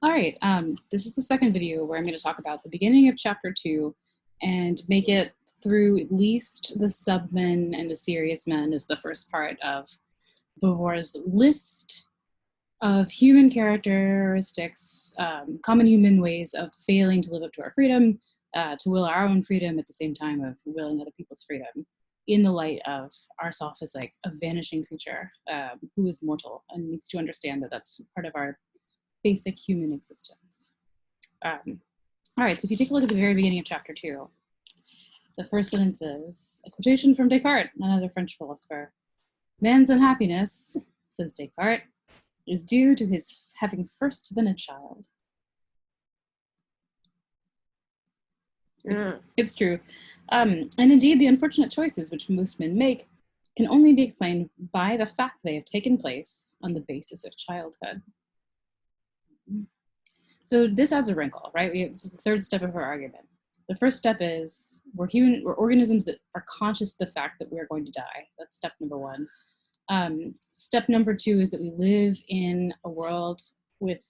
All right, this is the second video where I'm going to talk about the beginning of chapter 2 and make it through at least the submen and the serious men as the first part of Beauvoir's list of human characteristics, common human ways of failing to live up to our freedom, to will our own freedom at the same time of willing other people's freedom, in the light of ourself as like a vanishing creature who is mortal and needs to understand that that's part of our basic human existence. All right, so if you take a look at the very beginning of chapter 2, the first sentence is a quotation from Descartes, another French philosopher. Man's unhappiness, says Descartes, is due to his having first been a child. It's true. And indeed, the unfortunate choices which most men make can only be explained by the fact they have taken place on the basis of childhood. So this adds a wrinkle, right? This is the third step of our argument. The first step is we're organisms that are conscious of the fact that we're going to die. That's step number 1. Step number 2 is that we live in a world with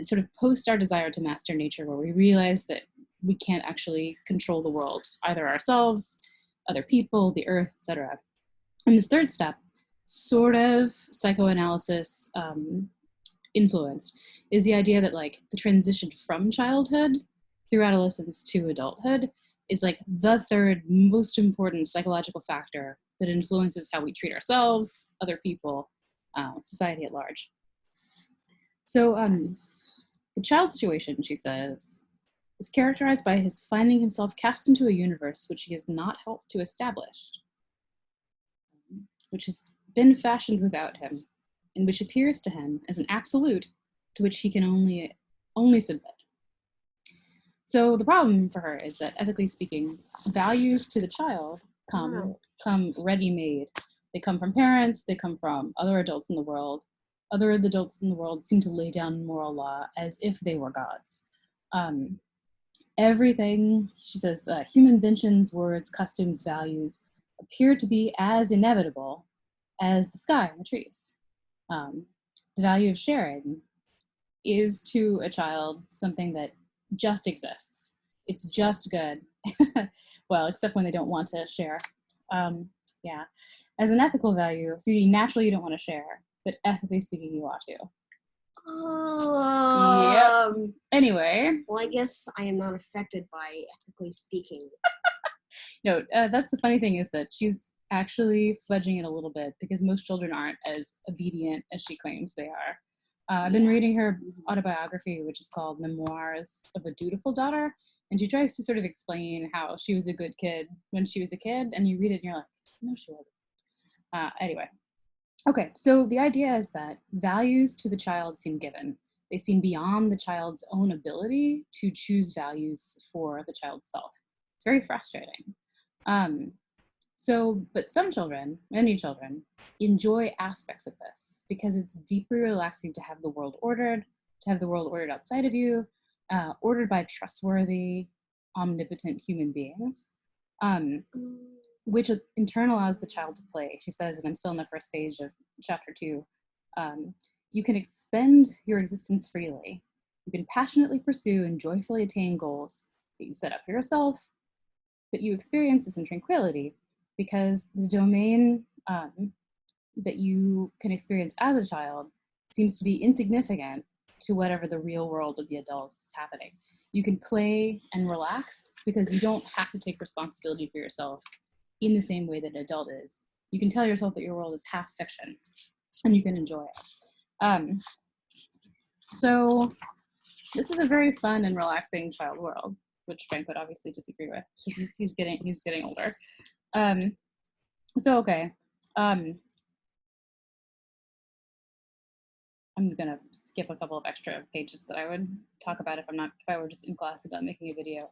sort of post our desire to master nature, where we realize that we can't actually control the world, either ourselves, other people, the earth, etc. And this third step, sort of psychoanalysis influenced, is the idea that like the transition from childhood through adolescence to adulthood is like the third most important psychological factor that influences how we treat ourselves, other people, society at large. So the child situation, she says, is characterized by his finding himself cast into a universe which he has not helped to establish, which has been fashioned without him, and which appears to him as an absolute to which he can only submit. So the problem for her is that, ethically speaking, values to the child come ready-made. They come from parents, they come from other adults in the world. Other adults in the world seem to lay down moral law as if they were gods. Everything, she says, human inventions, words, customs, values, appear to be as inevitable as the sky and the trees. The value of sharing is to a child something that just exists. It's just good. Well, except when they don't want to share. Yeah. As an ethical value, see, naturally you don't want to share, but ethically speaking, you ought to. Yep. Anyway. Well, I guess I am not affected by ethically speaking. No, that's the funny thing, is that she's actually fudging it a little bit because most children aren't as obedient as she claims they are. I've been reading her autobiography, which is called Memoirs of a Dutiful Daughter, and she tries to sort of explain how she was a good kid when she was a kid, and you read it and you're like, no, she wasn't. Anyway. Okay, so the idea is that values to the child seem given. They seem beyond the child's own ability to choose values for the child's self. It's very frustrating. But some children, many children, enjoy aspects of this because it's deeply relaxing to have the world ordered, outside of you, ordered by trustworthy, omnipotent human beings. Which in turn allows the child to play. She says, and I'm still on the first page of chapter 2, you can expend your existence freely. You can passionately pursue and joyfully attain goals that you set up for yourself, but you experience this in tranquility because the domain that you can experience as a child seems to be insignificant to whatever the real world of the adults is happening. You can play and relax because you don't have to take responsibility for yourself in the same way that an adult is. You can tell yourself that your world is half fiction and you can enjoy it. So this is a very fun and relaxing child world, which Frank would obviously disagree with. He's getting older. So okay. I'm gonna skip a couple of extra pages that I would talk about if I were just in class and not making a video.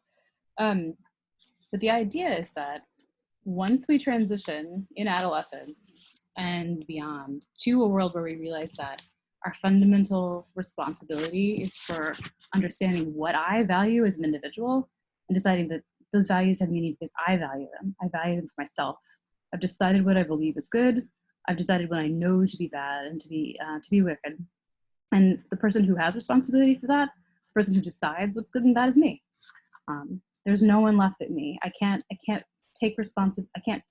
But the idea is that once we transition in adolescence and beyond to a world where we realize that our fundamental responsibility is for understanding what I value as an individual and deciding that those values have meaning because I value them. I value them for myself. I've decided what I believe is good. I've decided what I know to be bad and to be wicked. And the person who has responsibility for that, the person who decides what's good and bad is me. There's no one left but me. I can't I can't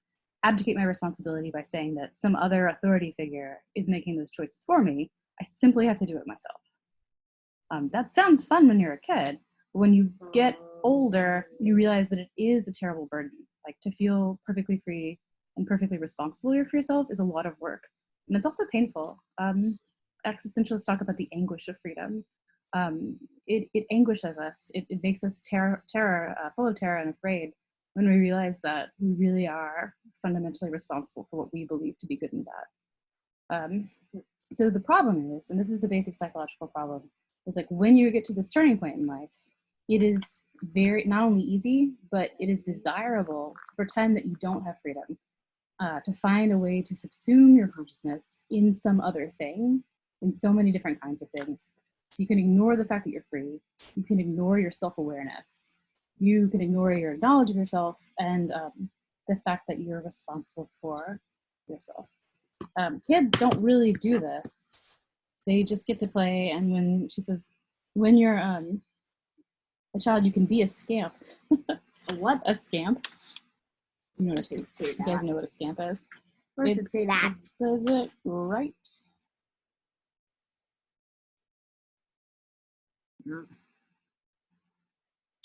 abdicate my responsibility by saying that some other authority figure is making those choices for me. I simply have to do it myself. That sounds fun when you're a kid, but when you get older, you realize that it is a terrible burden. Like, to feel perfectly free and perfectly responsible for yourself is a lot of work, and it's also painful. Existentialists talk about the anguish of freedom. It anguishes us. It makes us full of terror and afraid when we realize that we really are fundamentally responsible for what we believe to be good and bad. So the problem is, and this is the basic psychological problem, is like when you get to this turning point in life, it is very, not only easy, but it is desirable to pretend that you don't have freedom, to find a way to subsume your consciousness in some other thing, in so many different kinds of things. So you can ignore the fact that you're free, you can ignore your self-awareness, you can ignore your knowledge of yourself, and the fact that you're responsible for yourself. Kids don't really do this. They just get to play, and when she says, when you're a child, you can be a scamp. What? A scamp? You know, Say you guys know what a scamp is? Where does it say that? It says it right.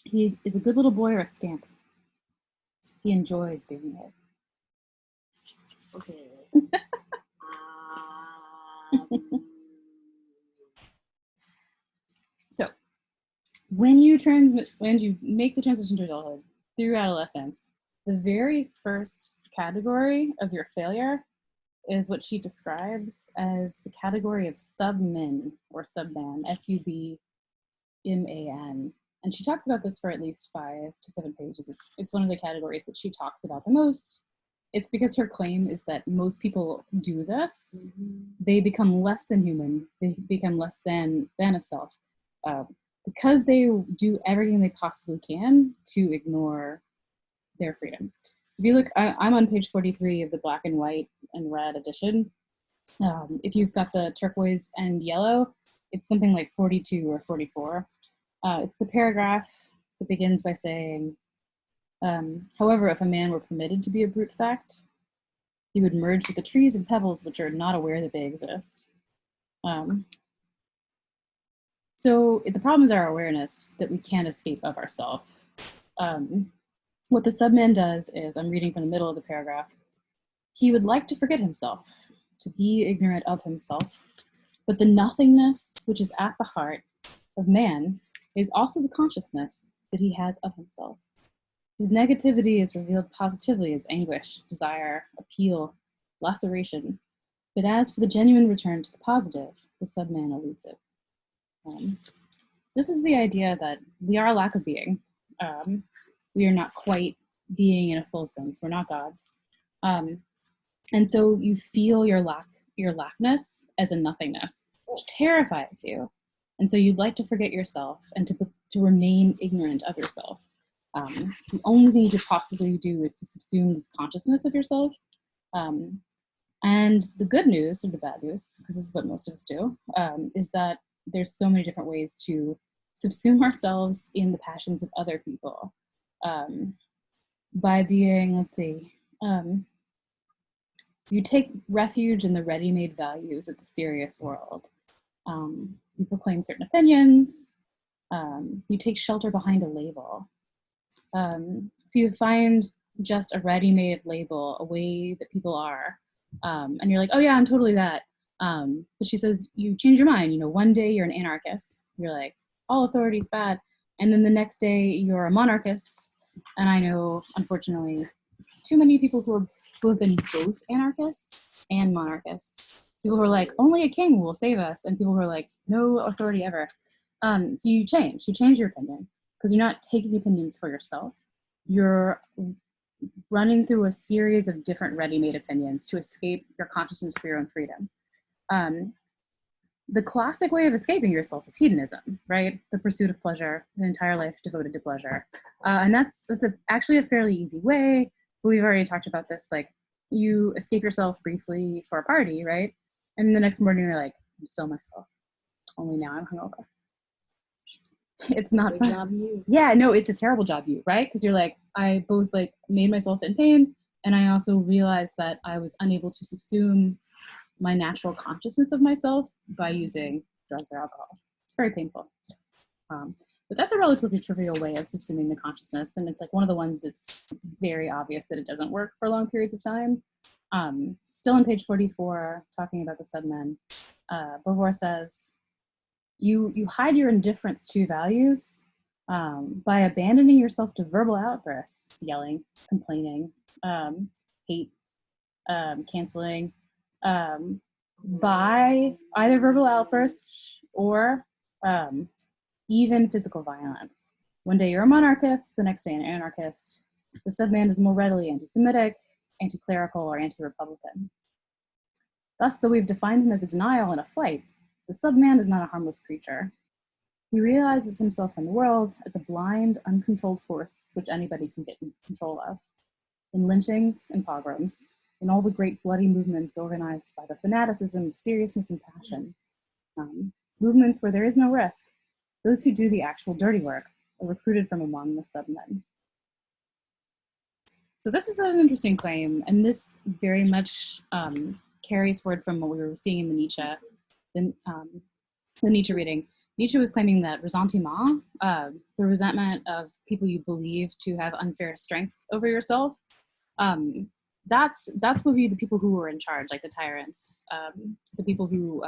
He is a good little boy or a scamp. He enjoys being it. Okay. So, when you make the transition to adulthood through adolescence, the very first category of your failure is what she describes as the category of submin or subman, SUBMAN. And she talks about this for at least 5 to 7 pages. It's one of the categories that she talks about the most. It's because her claim is that most people do this. Mm-hmm. They become less than human. They become less than a self. Because they do everything they possibly can to ignore their freedom. So if you look, I'm on page 43 of the black and white and red edition. If you've got the turquoise and yellow, it's something like 42 or 44. It's the paragraph that begins by saying, however, if a man were permitted to be a brute fact, he would merge with the trees and pebbles which are not aware that they exist. So the problem is our awareness that we can't escape of ourselves. What the subman does is, I'm reading from the middle of the paragraph, he would like to forget himself, to be ignorant of himself, but the nothingness which is at the heart of man is also the consciousness that he has of himself. His negativity is revealed positively as anguish, desire, appeal, laceration, but as for the genuine return to the positive, the subman eludes it. This is the idea that we are a lack of being. We are not quite being in a full sense. We're not gods. And so you feel your lackness as a nothingness, which terrifies you. And so you'd like to forget yourself and to remain ignorant of yourself. The only thing you could possibly do is to subsume this consciousness of yourself. And the good news, or the bad news, because this is what most of us do, is that there's so many different ways to subsume ourselves in the passions of other people. By being, let's see, you take refuge in the ready-made values of the serious world. You proclaim certain opinions. You take shelter behind a label. So you find just a ready-made label, a way that people are. And you're like, oh yeah, I'm totally that. But she says, you change your mind. You know, one day you're an anarchist. You're like, all authority is bad. And then the next day you're a monarchist. And I know, unfortunately, too many people who have been both anarchists and monarchists. People who are like, only a king will save us. And people who are like, no authority ever. So you change your opinion, because you're not taking opinions for yourself. You're running through a series of different ready-made opinions to escape your consciousness for your own freedom. The classic way of escaping yourself is hedonism, right? The pursuit of pleasure, an entire life devoted to pleasure. And that's actually a fairly easy way. We've already talked about this, like you escape yourself briefly for a party, right? And the next morning you're like, I'm still myself. only now I'm hungover. It's not Good fun. job, you. Yeah, no, it's a terrible job, you, right? Because you're like, I both like made myself in pain, and I also realized that I was unable to subsume my natural consciousness of myself by using drugs or alcohol. It's very painful. But that's a relatively trivial way of subsuming the consciousness, and it's like one of the ones that's very obvious that it doesn't work for long periods of time. Still on page 44, talking about the submen, Beauvoir says, you hide your indifference to values by abandoning yourself to verbal outbursts, yelling, complaining, hate, canceling, by either verbal outbursts or even physical violence. One day you're a monarchist, the next day an anarchist. The subman is more readily anti-Semitic, anti-clerical, or anti-Republican. Thus, though we've defined him as a denial and a flight, the subman is not a harmless creature. He realizes himself in the world as a blind, uncontrolled force which anybody can get in control of. In lynchings and pogroms, in all the great bloody movements organized by the fanaticism of seriousness and passion, movements where there is no risk, those who do the actual dirty work are recruited from among the submen. So this is an interesting claim, and this very much carries forward from what we were seeing in the Nietzsche reading. Nietzsche was claiming that ressentiment, the resentment of people you believe to have unfair strength over yourself, that's what the people who were in charge, like the tyrants, the people who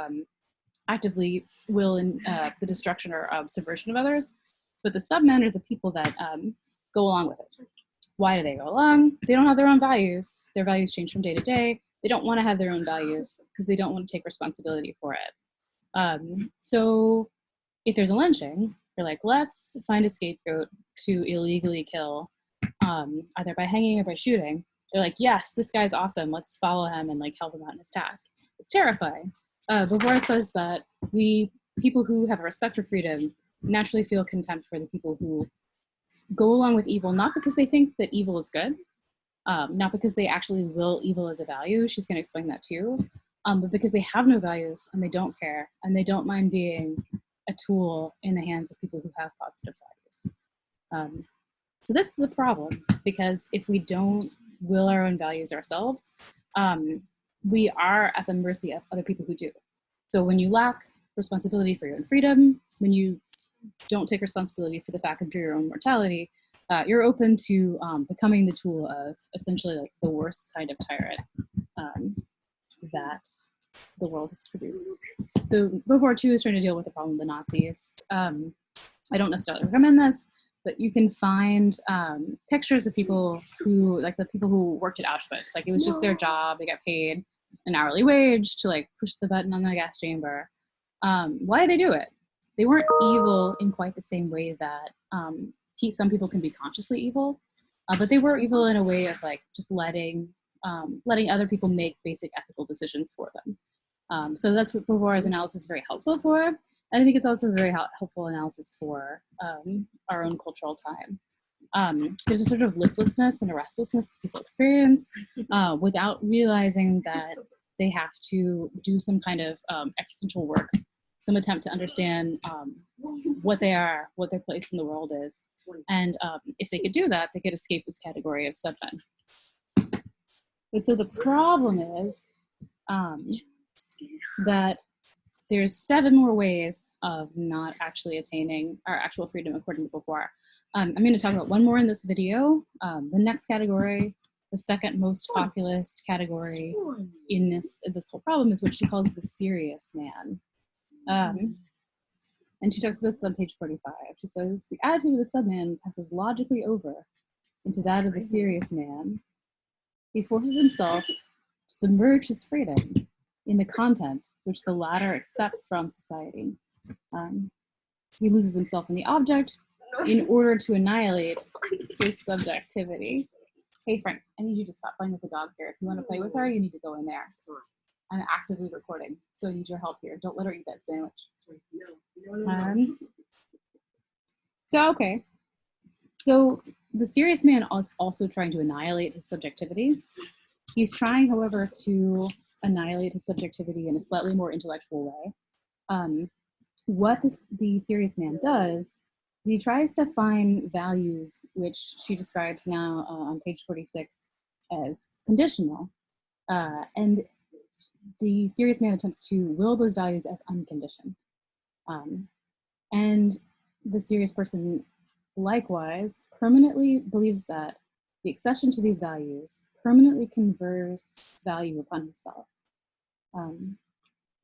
actively will in the destruction or subversion of others. But the submen are the people that go along with it. Why do they go along? They don't have their own values. Their values change from day to day. They don't want to have their own values because they don't want to take responsibility for it. So if there's a lynching, you're like, let's find a scapegoat to illegally kill, either by hanging or by shooting. They're like, yes, this guy's awesome. Let's follow him and like help him out in his task. It's terrifying. Beauvoir says that people who have a respect for freedom naturally feel contempt for the people who go along with evil, not because they think that evil is good, not because they actually will evil as a value. She's going to explain that too, but because they have no values and they don't care and they don't mind being a tool in the hands of people who have positive values. So this is a problem because if we don't will our own values ourselves, we are at the mercy of other people who do. So when you lack responsibility for your own freedom, when you don't take responsibility for the fact of your own mortality, you're open to becoming the tool of essentially like the worst kind of tyrant that the world has produced. So Beauvoir too is trying to deal with the problem of the Nazis. I don't necessarily recommend this, but you can find pictures of people who, like the people who worked at Auschwitz. Like it was just their job. They got paid an hourly wage to like push the button on the gas chamber. Why did they do it? They weren't evil in quite the same way that some people can be consciously evil, but they were evil in a way of like just letting other people make basic ethical decisions for them. So that's what Beauvoir's analysis is very helpful for. And I think it's also a very helpful analysis for our own cultural time. There's a sort of listlessness and a restlessness that people experience without realizing that they have to do some kind of existential work, some attempt to understand what they are, what their place in the world is. And if they could do that, they could escape this category of submen. But so the problem is that there's 7 more ways of not actually attaining our actual freedom according to Beauvoir. I'm going to talk about one more in this video. The next category, the second most populous category in this whole problem, is what she calls the serious man. And she talks about this on page 45. She says, the attitude of the subman passes logically over into that of the serious man. He forces himself to submerge his freedom in the content which the latter accepts from society. He loses himself in the object in order to annihilate his subjectivity. Hey Frank, I need you to stop playing with the dog here. If you want to play with her, you need to go in there. I'm actively recording, so I need your help here. Don't let her eat that sandwich. So the serious man is also trying to annihilate his subjectivity. He's trying, however, to annihilate his subjectivity in a slightly more intellectual way. what the serious man does, he tries to find values which she describes now on page 46 as conditional. And the serious man attempts to will those values as unconditioned. And the serious person likewise permanently believes that the accession to these values permanently confers value upon himself.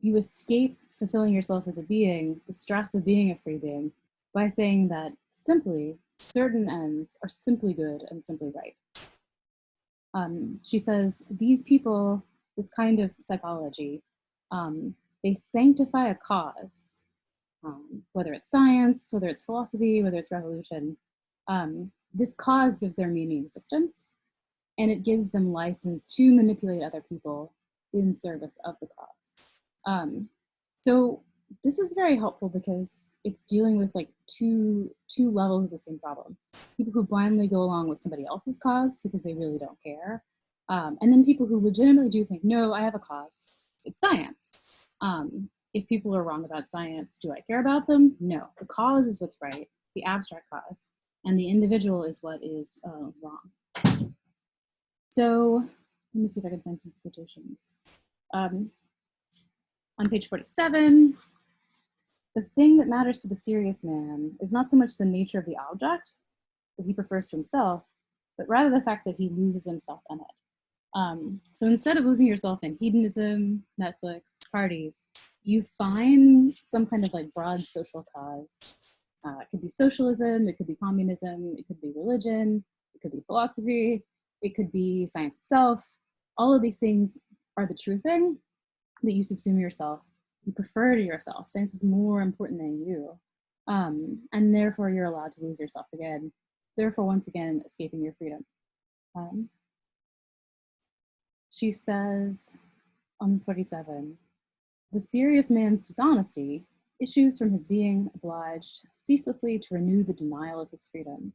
You escape fulfilling yourself as a being, the stress of being a free being, by saying that simply certain ends are simply good and simply right. She says these people, this kind of psychology, they sanctify a cause, whether it's science, whether it's philosophy, whether it's revolution. This cause gives their meaning existence, and it gives them license to manipulate other people in service of the cause. So this is very helpful because it's dealing with like two levels of the same problem. People who blindly go along with somebody else's cause because they really don't care. And then people who legitimately do think, no, I have a cause. It's science. If people are wrong about science, do I care about them? No. The cause is what's right, the abstract cause, and the individual is what is wrong. So let me see if I can find some quotations. On page 47, the thing that matters to the serious man is not so much the nature of the object that he prefers to himself, but rather the fact that he loses himself in it. So instead of losing yourself in hedonism, Netflix, parties, you find some kind of like broad social cause. It could be socialism, it could be communism, it could be religion, it could be philosophy, it could be science itself. All of these things are the true thing that you subsume yourself, you prefer to yourself. Science is more important than you. And therefore you're allowed to lose yourself again. Therefore, once again, escaping your freedom. She says on 47, the serious man's dishonesty issues from his being obliged ceaselessly to renew the denial of his freedom.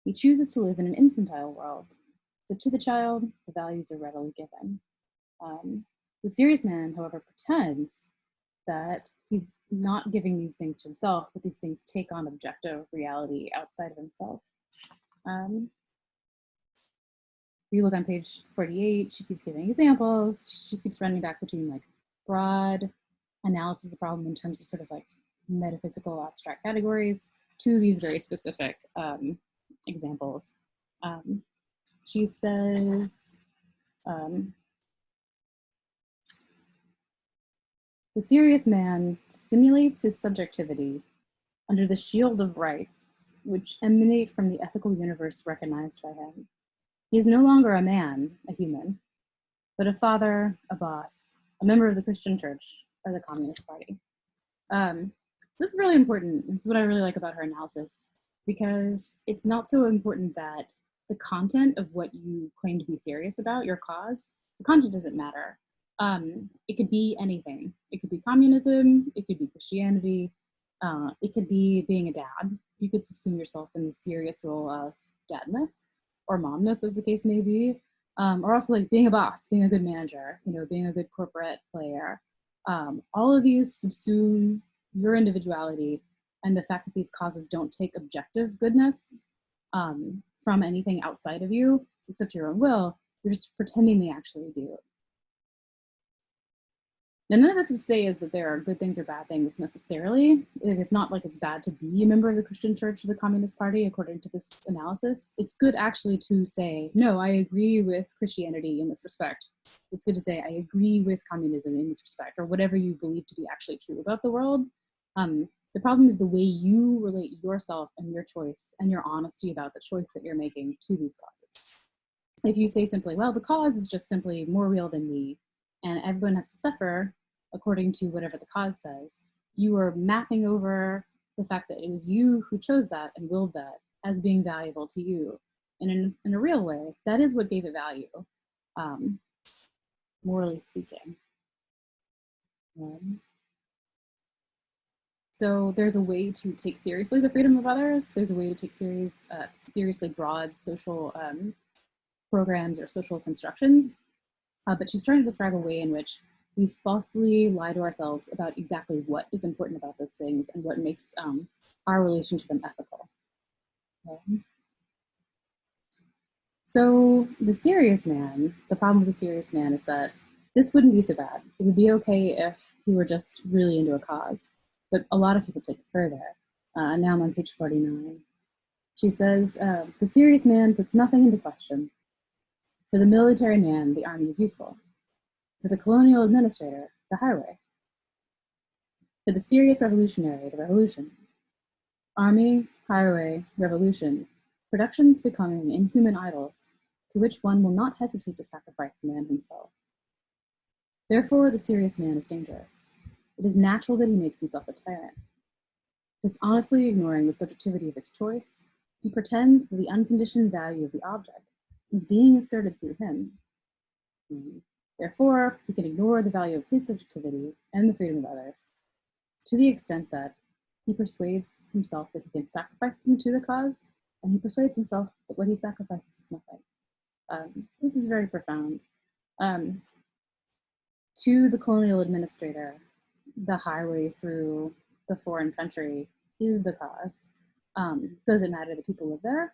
He chooses to live in an infantile world, but to the child, the values are readily given. The serious man, however, pretends that he's not giving these things to himself, but these things take on objective reality outside of himself. If you look on page 48, she keeps giving examples. She keeps running back between like broad analysis of the problem in terms of sort of like metaphysical abstract categories to these very specific examples. She says, the serious man simulates his subjectivity under the shield of rights which emanate from the ethical universe recognized by him. He is no longer a man, a human, but a father, a boss, a member of the Christian Church or the Communist Party. This is really important. This is what I really like about her analysis, because it's not so important that the content of what you claim to be serious about, your cause, the content doesn't matter. It could be anything. It could be communism, it could be Christianity, it could be being a dad. You could subsume yourself in the serious role of dadness or momness, as the case may be, or also like being a boss, being a good manager, you know, being a good corporate player. All of these subsume your individuality and the fact that these causes don't take objective goodness from anything outside of you, except your own will. You're just pretending they actually do. Now, none of this to say is that there are good things or bad things necessarily. It's not like it's bad to be a member of the Christian Church or the Communist Party, according to this analysis. It's good actually to say, no, I agree with Christianity in this respect. It's good to say, I agree with communism in this respect, or whatever you believe to be actually true about the world. The problem is the way you relate yourself and your choice and your honesty about the choice that you're making to these causes. If you say simply, well, the cause is just simply more real than me, and everyone has to suffer according to whatever the cause says, you are mapping over the fact that it was you who chose that and willed that as being valuable to you. And in a real way, that is what gave it value, morally speaking. So there's a way to take seriously the freedom of others. There's a way to take seriously broad social programs or social constructions. But she's trying to describe a way in which we falsely lie to ourselves about exactly what is important about those things and what makes our relation to them ethical. So the serious man, the problem with the serious man is that this wouldn't be so bad. It would be okay if he were just really into a cause, but a lot of people take it further. Now I'm on page 49. She says, the serious man puts nothing into question. For the military man, the army is useful. For the colonial administrator, the highway. For the serious revolutionary, the revolution. Army, highway, revolution, productions becoming inhuman idols, to which one will not hesitate to sacrifice man himself. Therefore, the serious man is dangerous. It is natural that he makes himself a tyrant. Just honestly ignoring the subjectivity of his choice, he pretends that the unconditioned value of the object is being asserted through him. Therefore, he can ignore the value of his subjectivity and the freedom of others, to the extent that he persuades himself that he can sacrifice them to the cause, and he persuades himself that what he sacrifices is nothing. This is very profound. To the colonial administrator, the highway through the foreign country is the cause. Does it matter that people live there?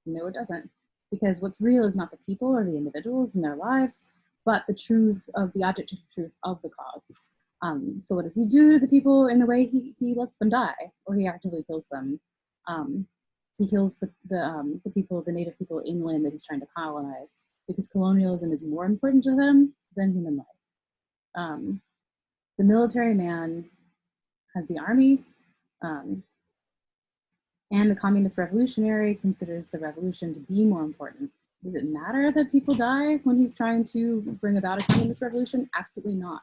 No, it doesn't. Because what's real is not the people or the individuals in their lives, but the truth of the objective truth of the cause. So what does he do to the people in the way he lets them die, or he actively kills them? He kills the people, the native people inland that he's trying to colonize, because colonialism is more important to them than human life. The military man has the army, and the communist revolutionary considers the revolution to be more important. Does it matter that people die when he's trying to bring about a communist revolution? Absolutely not.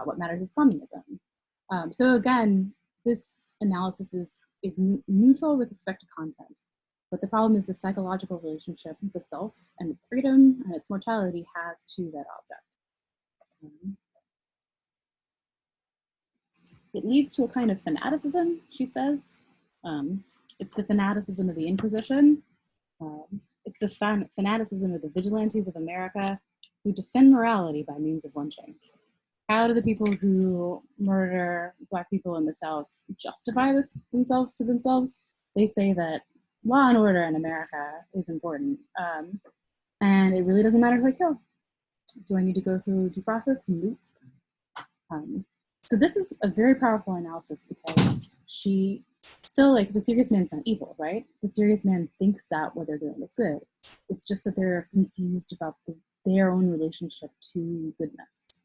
What matters is communism. So again, this analysis is neutral with respect to content. But the problem is the psychological relationship the self and its freedom and its mortality has to that object. It leads to a kind of fanaticism, she says. It's the fanaticism of the Inquisition. It's the fanaticism of the vigilantes of America who defend morality by means of lynchings. How do the people who murder Black people in the South justify themselves to themselves? They say that law and order in America is important, and it really doesn't matter who I kill. Do I need to go through due process? Nope. So this is a very powerful analysis because she still, like, the serious man's not evil, right? The serious man thinks that what they're doing is good. It's just that they're confused about their own relationship to goodness.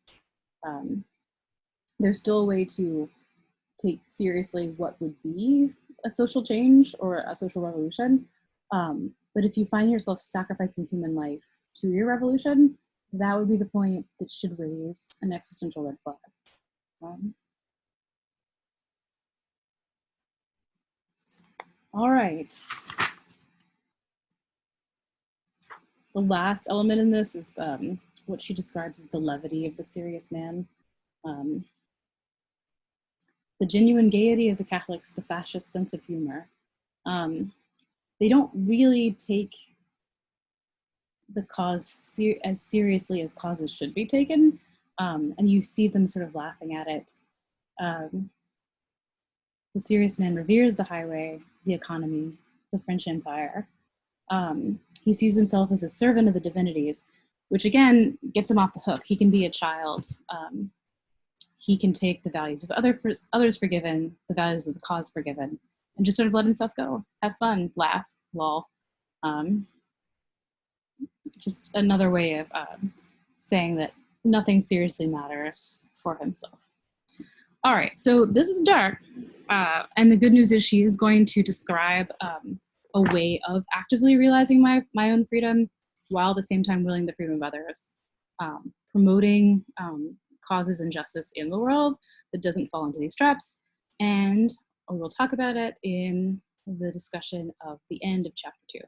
There's still a way to take seriously what would be a social change or a social revolution. But if you find yourself sacrificing human life to your revolution, that would be the point that should raise an existential red flag. All right. The last element in this is what she describes as the levity of the serious man. The genuine gaiety of the Catholics, the fascist sense of humor. They don't really take the cause as seriously as causes should be taken, and you see them sort of laughing at it. The serious man reveres the highway, the economy, the French Empire. He sees himself as a servant of the divinities, which again gets him off the hook. He can be a child. He can take the values of others forgiven, the values of the cause forgiven, and just sort of let himself go, have fun, laugh, lol. Just another way of saying that nothing seriously matters for himself. All right, so this is dark, and the good news is she is going to describe a way of actively realizing my own freedom while at the same time willing the freedom of others, promoting causes and justice in the world that doesn't fall into these traps, and we will talk about it in the discussion of the end of chapter 2.